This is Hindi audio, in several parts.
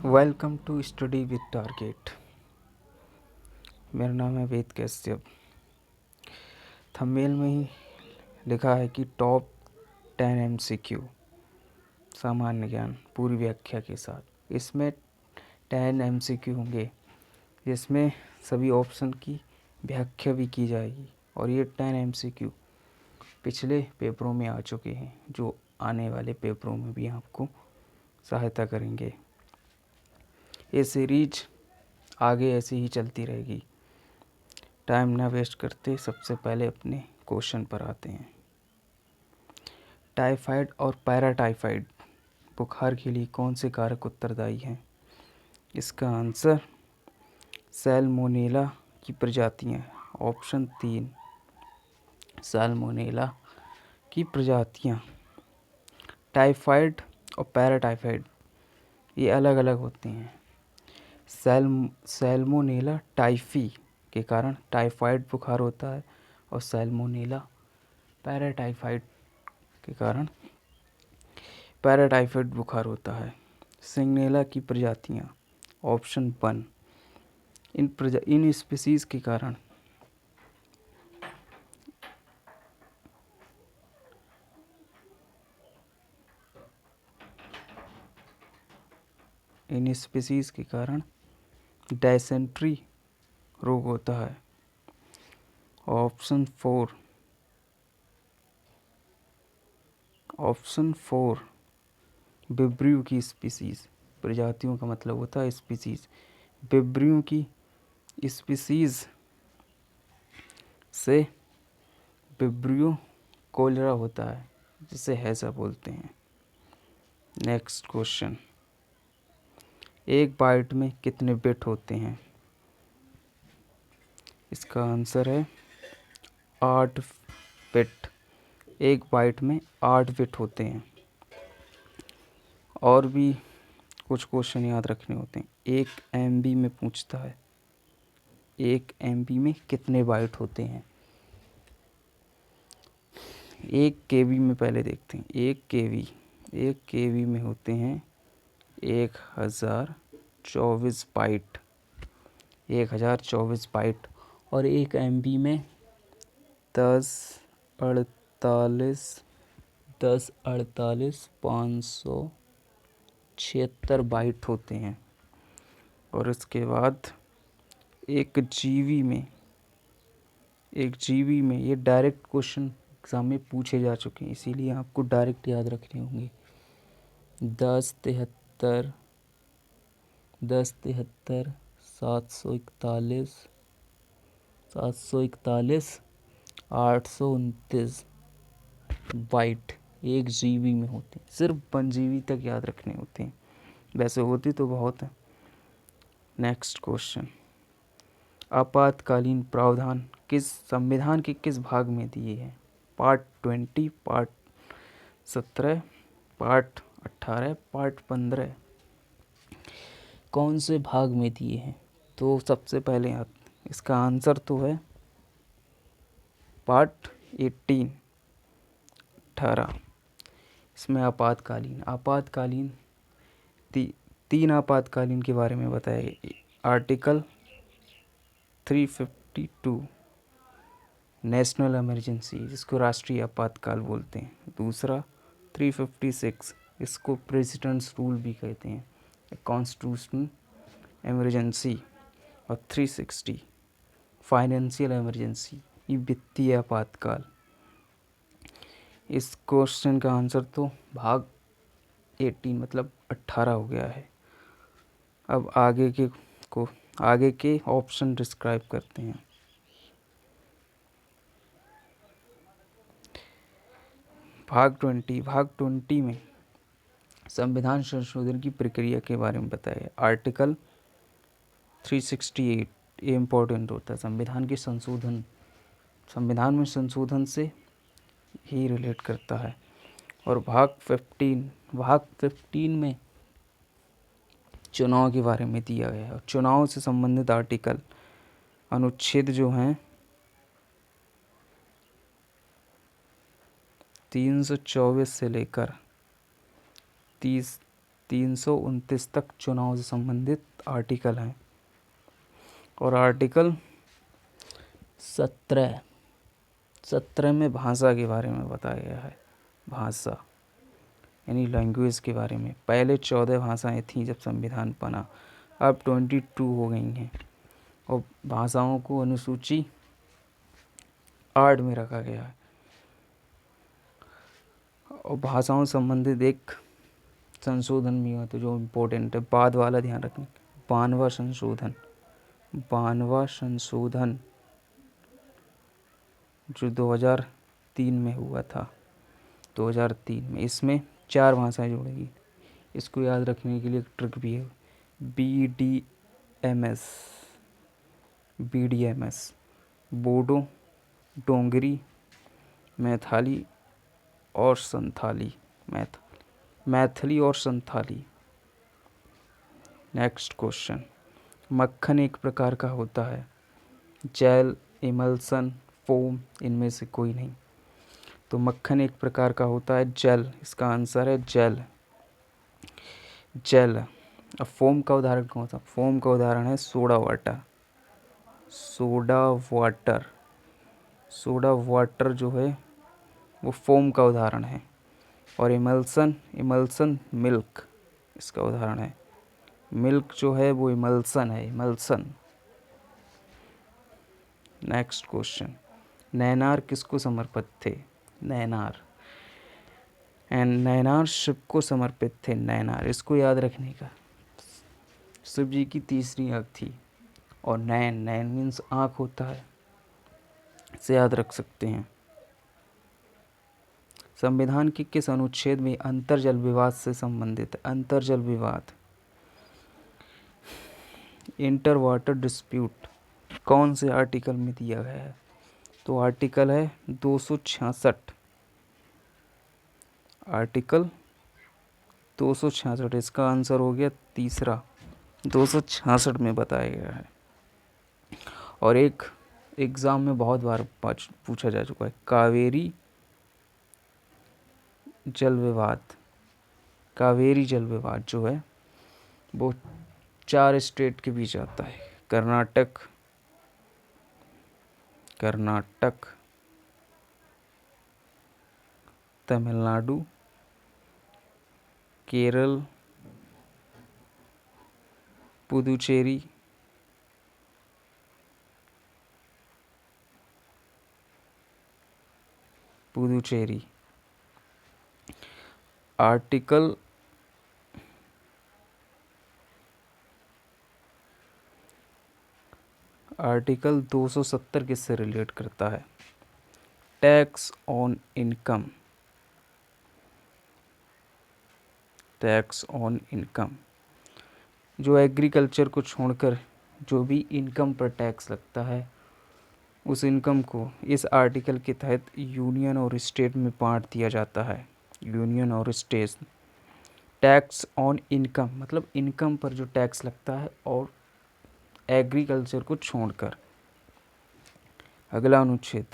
Welcome to study with target. मेरा नाम है वेद कश्यप। थंबनेल में ही लिखा है कि टॉप 10 एमसीक्यू सामान्य ज्ञान पूरी व्याख्या के साथ। इसमें 10 एमसीक्यू होंगे जिसमें सभी ऑप्शन की व्याख्या भी की जाएगी और ये 10 एमसीक्यू पिछले पेपरों में आ चुके हैं जो आने वाले पेपरों में भी आपको सहायता करेंगे। ये सीरीज आगे ऐसे ही चलती रहेगी। टाइम ना वेस्ट करते सबसे पहले अपने क्वेश्चन पर आते हैं। टाइफाइड और पैराटाइफाइड बुखार के लिए कौन से कारक उत्तरदायी हैं? इसका आंसर सैल्मोनेला की प्रजातियां। ऑप्शन 3 सैल्मोनेला की प्रजातियां। टाइफाइड और पैराटाइफाइड ये अलग अलग होते हैं। सैल्मोनेला टाइफी के कारण टाइफाइड बुखार होता है और सैल्मोनेला पैराटाइफाइड के कारण पैराटाइफाइड बुखार होता है। सिगनेला की प्रजातियां। ऑप्शन 1 इन स्पीसीज के कारण डायसेंट्री रोग होता है। ऑप्शन 4 विब्रियो की स्पीसीज। प्रजातियों का मतलब होता है स्पीसीज। विब्रियो की स्पीसीज से विब्रियो कोलेरा होता है जिसे हैजा बोलते हैं। नेक्स्ट क्वेश्चन, एक बाइट में कितने बिट होते हैं? इसका आंसर है 8 बिट। एक बाइट में 8 बिट होते हैं। और भी कुछ क्वेश्चन याद रखने होते हैं। 1 MB में पूछता है 1 MB में कितने बाइट होते हैं? 1 KB में पहले देखते हैं। 1 KB में होते हैं 1024 बाइट। 1024 बाइट। और 1 MB में 1048 576 बाइट होते हैं। और इसके बाद 1 GB में ये डायरेक्ट क्वेश्चन एग्ज़ाम में पूछे जा चुके हैं, इसीलिए आपको डायरेक्ट याद रखने होंगे। 1073 741 829 बाइट 1 GB में होते हैं। सिर्फ 1 GB तक याद रखने होते हैं, वैसे होते तो बहुत है। नेक्स्ट क्वेश्चन, आपातकालीन प्रावधान किस संविधान के किस भाग में दिए हैं? पार्ट 20, पार्ट 17, पार्ट 18, पार्ट 15 कौन से भाग में दिए हैं? तो सबसे पहले इसका आंसर तो है पार्ट 18। इसमें आपातकालीन 3 आपातकालीन के बारे में बताया गया। आर्टिकल 352 नेशनल इमरजेंसी, जिसको राष्ट्रीय आपातकाल बोलते हैं। दूसरा 356, इसको प्रेसिडेंट्स रूल भी कहते हैं, कॉन्स्टिट्यूशनल इमरजेंसी। और 360 फाइनेंशियल इमरजेंसी, ये वित्तीय आपातकाल। इस क्वेश्चन का आंसर तो भाग 18 मतलब 18 हो गया है। अब आगे के ऑप्शन डिस्क्राइब करते हैं। भाग 20 में संविधान संशोधन की प्रक्रिया के बारे में बताया। आर्टिकल 368 ये इम्पोर्टेंट होता है। संविधान में संशोधन से ही रिलेट करता है। और भाग 15 में चुनाव के बारे में दिया गया है। और चुनाव से संबंधित आर्टिकल अनुच्छेद जो हैं 324 से लेकर 329 तक चुनाव से संबंधित आर्टिकल हैं। और आर्टिकल 17 में भाषा के बारे में बताया गया है। भाषा यानी लैंग्वेज के बारे में। पहले 14 भाषाएं थीं जब संविधान बना, अब 22 हो गई हैं। और भाषाओं को अनुसूची 8 में रखा गया है। और भाषाओं से संबंधित एक संशोधन भी हुआ तो जो इम्पोर्टेंट है, बाद वाला ध्यान रखना। 92वां संशोधन जो 2003 में हुआ था, 2003 में। इसमें 4 भाषाएं जोड़ेगी। इसको याद रखने के लिए एक ट्रिक भी है, BDMS, बोडो, डोंगरी, मैथिली और संथाली। नेक्स्ट क्वेश्चन, मक्खन एक प्रकार का होता है, जेल, इमल्सन, फोम, इनमें से कोई नहीं। तो मक्खन एक प्रकार का होता है जेल, इसका आंसर है जेल। अब फोम का उदाहरण कौन सा? फोम का उदाहरण है सोडा वाटर जो है वो फोम का उदाहरण है। और इमल्सन मिल्क इसका उदाहरण है। मिल्क जो है वो इमल्सन है। नेक्स्ट क्वेश्चन, नैनार किसको समर्पित थे? नैनार शिव को समर्पित थे। नैनार, इसको याद रखने का, शिव जी की तीसरी आँख थी। और नैन मीन्स आँख होता है, इसे याद रख सकते हैं। संविधान के किस अनुच्छेद में अंतर्जल विवाद से संबंधित है? अंतर्जल विवाद, इंटर वाटर डिस्प्यूट, कौन से आर्टिकल में दिया गया है? तो आर्टिकल है 266। आर्टिकल 266, इसका आंसर हो गया तीसरा। 266 में बताया गया है। और एक एग्ज़ाम में बहुत बार पूछा जा चुका है, कावेरी जल विवाद जो है वो 4 स्टेट के बीच आता है, कर्नाटक, तमिलनाडु, केरल, पुदुचेरी, आर्टिकल 270 किससे रिलेट करता है? टैक्स ऑन इनकम, जो एग्रीकल्चर को छोड़कर जो भी इनकम पर टैक्स लगता है, उस इनकम को इस आर्टिकल के तहत यूनियन और स्टेट में बांट दिया जाता है। यूनियन और स्टेट। टैक्स ऑन इनकम मतलब इनकम पर जो टैक्स लगता है, और एग्रीकल्चर को छोड़कर। अगला अनुच्छेद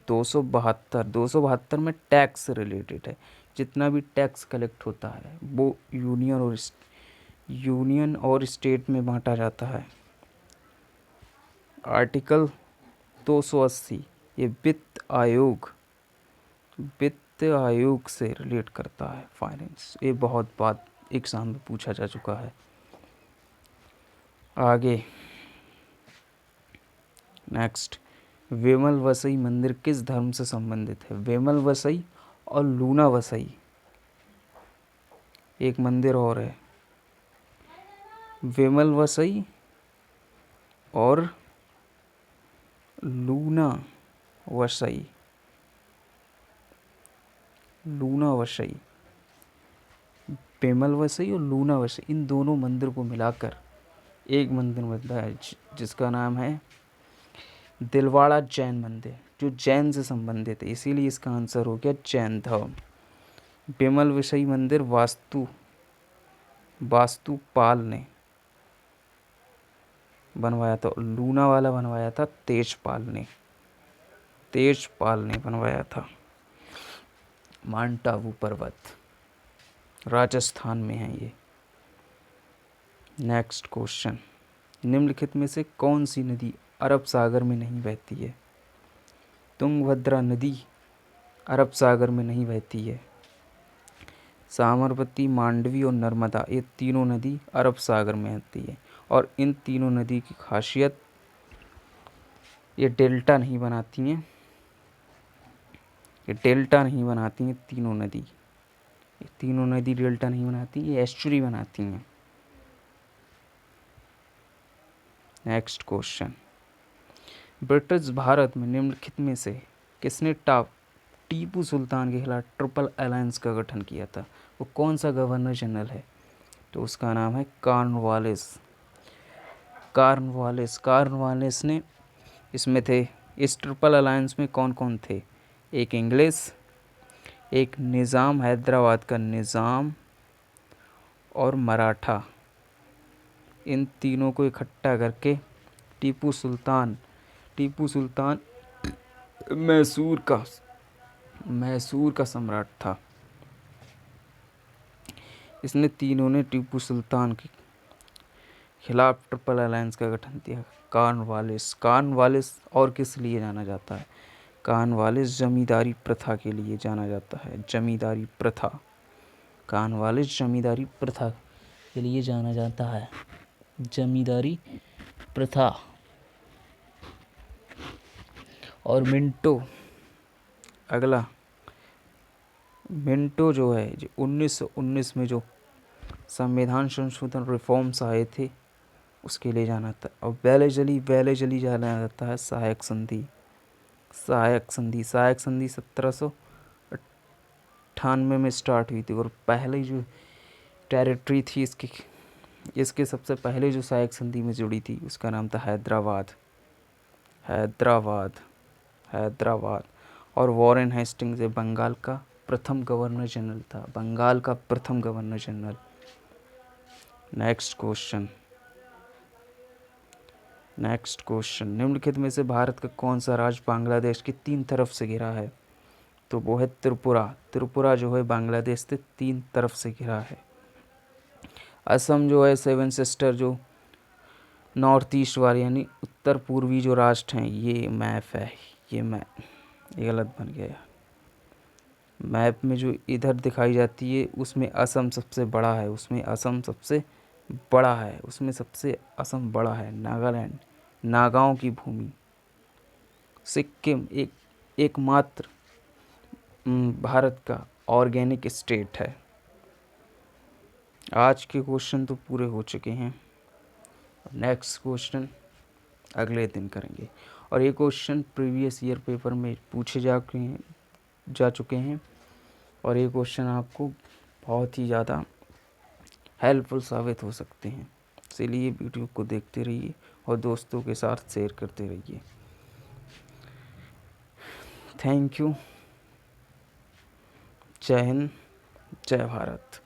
272 में टैक्स से रिलेटेड है। जितना भी टैक्स कलेक्ट होता है वो यूनियन और स्टेट में बांटा जाता है। आर्टिकल 280, ये वित्त आयोग से रिलेट करता है, फाइनेंस। ये बहुत बात एग्जाम में पूछा जा चुका है। आगे नेक्स्ट, वेमल वसई मंदिर किस धर्म से संबंधित है? वेमल वसई और लूना वसई, एक मंदिर और है, वेमल वसई और लूना वसई। वेमल वसई और लूना वसई, इन दोनों मंदिर को मिलाकर एक मंदिर बनता है जिसका नाम है दिलवाड़ा जैन मंदिर, जो जैन से संबंधित है। इसीलिए इसका आंसर हो गया जैन धर्म। वेमल वसई मंदिर वास्तुपाल ने बनवाया था। लूना वाला बनवाया था तेजपाल ने बनवाया था। माउंट आबू पर्वत राजस्थान में है ये। नेक्स्ट क्वेश्चन, निम्नलिखित में से कौन सी नदी अरब सागर में नहीं बहती है? तुंगभद्रा नदी अरब सागर में नहीं बहती है। साबरमती, मांडवी और नर्मदा, ये तीनों नदी अरब सागर में आती है। और इन तीनों नदी की खासियत, ये डेल्टा नहीं बनाती हैं, ये डेल्टा नहीं बनाती हैं तीनों नदी, ये तीनों नदी डेल्टा नहीं बनाती, ये एस्चुरी बनाती हैं। नेक्स्ट क्वेश्चन, ब्रिटिश भारत में निम्नलिखित में से किसने टीपू सुल्तान के खिलाफ ट्रिपल अलायंस का गठन किया था? वो कौन सा गवर्नर जनरल है? तो उसका नाम है कॉर्नवालिस। कॉर्नवालिस ने इसमें थे, इस ट्रिपल अलायंस में कौन कौन थे? एक इंग्लिश, एक निज़ाम, हैदराबाद का निज़ाम और मराठा, इन तीनों को इकट्ठा करके टीपू सुल्तान मैसूर का सम्राट था। इसने तीनों ने टीपू सुल्तान के खिलाफ ट्रिपल अलायंस का गठन किया। कॉर्नवालिस और किस लिए जाना जाता है? कॉर्नवालिस जमींदारी प्रथा के लिए जाना जाता है। जमींदारी प्रथा, कॉर्नवालिस जमींदारी प्रथा के लिए जाना जाता है। जमींदारी प्रथा। और मिंटो, अगला मिंटो जो है, जो 1919 में जो संविधान संशोधन रिफॉर्म्स आए थे, उसके लिए जाना था। और वेलेजली जाना जाता है सहायक संधि। सहायक संधि 1798 में स्टार्ट हुई थी। और पहले जो टेरिटरी थी इसके सबसे पहले जो सहायक संधि में जुड़ी थी, उसका नाम था हैदराबाद। और वॉरेन हेस्टिंग्स बंगाल का प्रथम गवर्नर जनरल। नेक्स्ट क्वेश्चन, निम्नलिखित में से भारत का कौन सा राज्य बांग्लादेश की 3 तरफ से घिरा है? तो वो है त्रिपुरा जो है बांग्लादेश से 3 तरफ से घिरा है। असम जो है 7 सिस्टर, जो नॉर्थ ईस्ट वाले यानी उत्तर पूर्वी जो राष्ट्र हैं, ये मैप है, ये गलत बन गया। मैप में जो इधर दिखाई जाती है, उसमें असम सबसे बड़ा है, असम बड़ा है। नागालैंड, नागाओं की भूमि। सिक्किम एकमात्र भारत का ऑर्गेनिक स्टेट है। आज के क्वेश्चन तो पूरे हो चुके हैं। नेक्स्ट क्वेश्चन अगले दिन करेंगे। और ये क्वेश्चन प्रीवियस ईयर पेपर में पूछे जा चुके हैं। और ये क्वेश्चन आपको बहुत ही ज़्यादा हेल्पफुल साबित हो सकते हैं। इसलिए वीडियो को देखते रहिए और दोस्तों के साथ शेयर करते रहिए। Thank you. जय हिंद, जय भारत।